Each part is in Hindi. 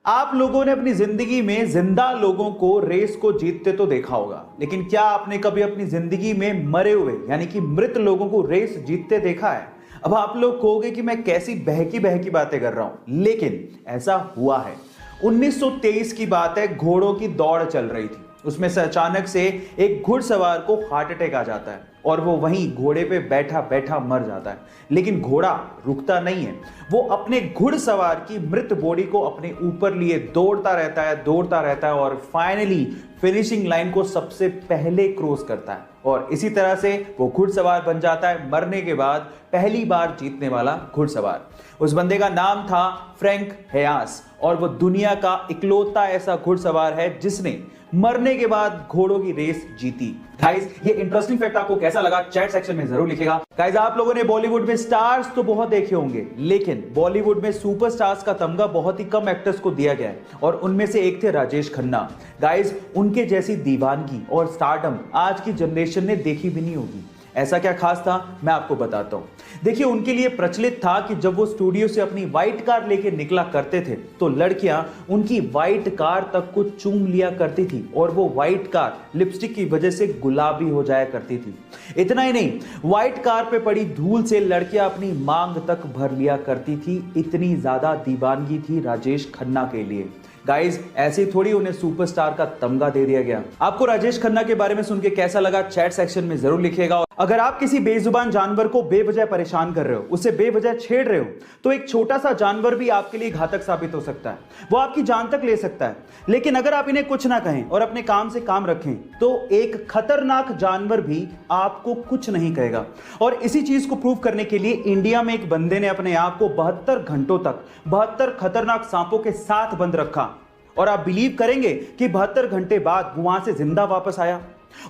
आप लोगों ने अपनी जिंदगी में जिंदा लोगों को रेस को जीतते तो देखा होगा, लेकिन क्या आपने कभी अपनी जिंदगी में मरे हुए यानी कि मृत लोगों को रेस जीतते देखा है? अब आप लोग कहोगे कि मैं कैसी बहकी बहकी बातें कर रहा हूं, लेकिन ऐसा हुआ है। 1923 की बात है, घोड़ों की दौड़ चल रही थी। उसमें से अचानक से एक घुड़सवार को हार्ट अटैक आ जाता है और वो वहीं घोड़े पे बैठा बैठा मर जाता है। लेकिन घोड़ा रुकता नहीं है, वो अपने घुड़सवार की मृत बॉडी को अपने ऊपर लिए दौड़ता रहता है और फाइनली फिनिशिंग लाइन को सबसे पहले क्रॉस करता है और इसी तरह से वो घुड़सवार बन जाता है मरने के बाद पहली बार जीतने वाला घुड़सवार। उस बंदे का नाम था फ्रैंक हेयास और वो दुनिया का इकलौता ऐसा घुड़सवार है जिसने मरने के बाद घोड़ों की रेस जीती। गाइस, ये इंटरेस्टिंग फैक्ट आपको कैसा लगा चैट सेक्शन में जरूर लिखिएगा। गाइस, आप लोगों ने बॉलीवुड में स्टार्स तो बहुत देखे होंगे, लेकिन बॉलीवुड में सुपरस्टार्स का तमगा बहुत ही कम एक्टर्स को दिया गया है और उनमें से एक थे राजेश खन्ना। गाइस, उनके जैसी दीवानगी और स्टारडम आज की जनरेशन ने देखी भी नहीं होगी। ऐसा क्या खास था, मैं आपको बताता हूं। देखिए, उनके लिए प्रचलित था कि जब वो स्टूडियो से अपनी व्हाइट कार लेके निकला करते थे तो लड़कियां उनकी व्हाइट कार तक को चूम लिया करती थी और वो व्हाइट कार लिपस्टिक की वजह से गुलाबी हो जाया करती थी। इतना ही नहीं, व्हाइट कार पे पड़ी धूल से लड़कियां अपनी मांग तक भर लिया करती थी। इतनी ज्यादा दीवानगी थी राजेश खन्ना के लिए। गाइस, ऐसे थोड़ी उन्हें सुपरस्टार का तमगा दे दिया गया। आपको राजेश खन्ना के बारे में सुन के कैसा लगा चैट सेक्शन में जरूर लिखिएगा। अगर आप किसी बेजुबान जानवर को बेवजह परेशान कर रहे हो, उसे बेवजह छेड़ रहे हो, तो एक छोटा सा जानवर भी आपके लिए घातक साबित हो सकता है। वो आपकी जान तक ले सकता है। लेकिन अगर आप इन्हें कुछ ना कहें और अपने काम से काम रखें तो एक खतरनाक जानवर भी आपको कुछ नहीं कहेगा। और इसी चीज को प्रूव करने के लिए इंडिया में एक बंदे ने अपने आप को 72 घंटों तक 72 खतरनाक सांपों के साथ बंद रखा और आप बिलीव करेंगे कि 72 घंटे बाद वो वहां से जिंदा वापस आया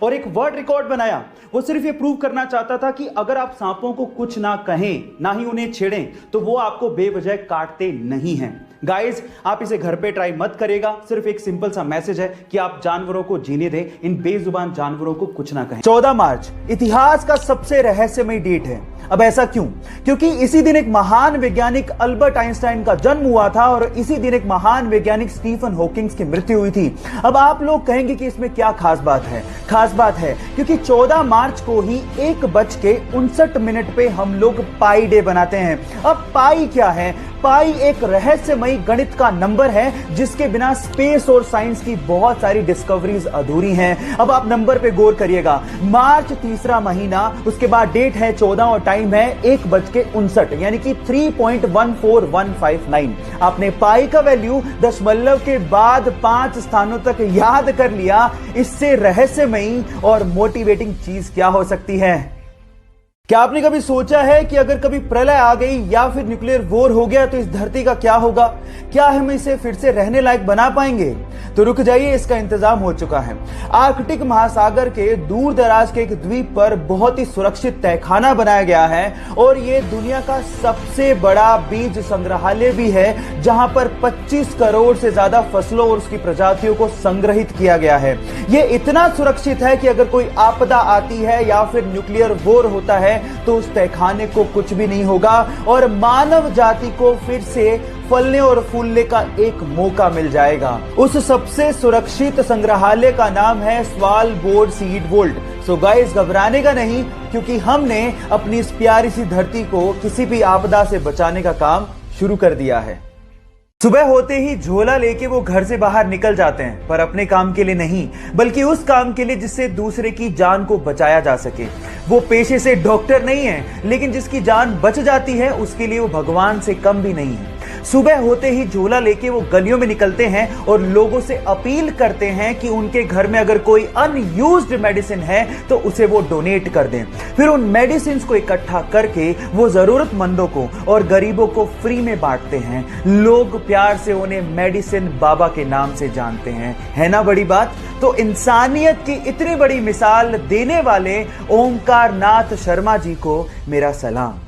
और एक वर्ल्ड रिकॉर्ड बनाया। वो सिर्फ ये प्रूव करना चाहता था कि अगर आप सांपों को कुछ ना कहें, ना ही उन्हें छेड़ें, तो वो आपको बेवजह काटते नहीं हैं। गाइस, आप इसे घर पे ट्राई मत करिएगा। सिर्फ एक सिंपल सा मैसेज है कि आप जानवरों को जीने दें, इन बेजुबान जानवरों को कुछ ना कहें। 14 मार्च इतिहास का सबसे रहस्यमय डेट है। अब ऐसा क्यों? क्योंकि इसी दिन एक महान वैज्ञानिक अल्बर्ट आइंस्टाइन का जन्म हुआ था और इसी दिन एक महान वैज्ञानिक स्टीफन हॉकिंग्स की मृत्यु हुई थी। अब आप लोग कहेंगे कि इसमें क्या खास बात है? खास बात है क्योंकि 14 मार्च को ही 1:59 पे हम लोग पाई डे बनाते हैं। अब पाई क्या है? पाई एक रहस्यमयी गणित का नंबर है जिसके बिना स्पेस और साइंस की बहुत सारी डिस्कवरीज अधूरी हैं। अब आप नंबर पे गौर करिएगा। मार्च तीसरा महीना, उसके बाद डेट है 14 और टाइम है 1:59 यानी कि 3.14159। आपने पाई का वैल्यू दशमलव के बाद 5 स्थानों तक याद कर लिया। इससे रहस्यमयी और मोटिवेटिंग चीज क्या हो सकती है? क्या आपने कभी सोचा है कि अगर कभी प्रलय आ गई या फिर न्यूक्लियर वॉर हो गया तो इस धरती का क्या होगा? क्या हम इसे फिर से रहने लायक बना पाएंगे? तो रुक जाइए, इसका इंतजाम हो चुका है। आर्कटिक महासागर के दूर दराज के एक द्वीप पर बहुत ही सुरक्षित तहखाना बनाया गया है और यह दुनिया का सबसे बड़ा बीज संग्रहालय भी है जहां पर 25 करोड़ से ज्यादा फसलों और उसकी प्रजातियों को संग्रहित किया गया है। यह इतना सुरक्षित है कि अगर कोई आपदा आती है या फिर न्यूक्लियर वॉर होता है तो उस तहखाने को कुछ भी नहीं होगा और मानव जाति को फिर से फलने और फूलने का एक मौका मिल जाएगा। उस सबसे सुरक्षित संग्रहालय का नाम है स्वालबोर्ड सीड वोल्ट। सो गाइस, घबराने का नहीं, क्योंकि हमने अपनी इस प्यारी सी धरती को किसी भी आपदा से बचाने का काम शुरू कर दिया है। सुबह होते ही झोला लेके वो घर से बाहर निकल जाते हैं, पर अपने काम के लिए नहीं, बल्कि उस काम के लिए जिससे दूसरे की जान को बचाया जा सके। वो पेशे से डॉक्टर नहीं है, लेकिन जिसकी जान बच जाती है उसके लिए वो भगवान से कम भी नहीं है। सुबह होते ही झोला लेके वो गलियों में निकलते हैं और लोगों से अपील करते हैं कि उनके घर में अगर कोई अनयूज्ड मेडिसिन है तो उसे वो डोनेट कर दें। फिर उन मेडिसिन को इकट्ठा करके वो जरूरतमंदों को और गरीबों को फ्री में बांटते हैं। लोग प्यार से उन्हें मेडिसिन बाबा के नाम से जानते हैं। है ना बड़ी बात? तो इंसानियत की इतनी बड़ी मिसाल देने वाले ओमकार नाथ शर्मा जी को मेरा सलाम।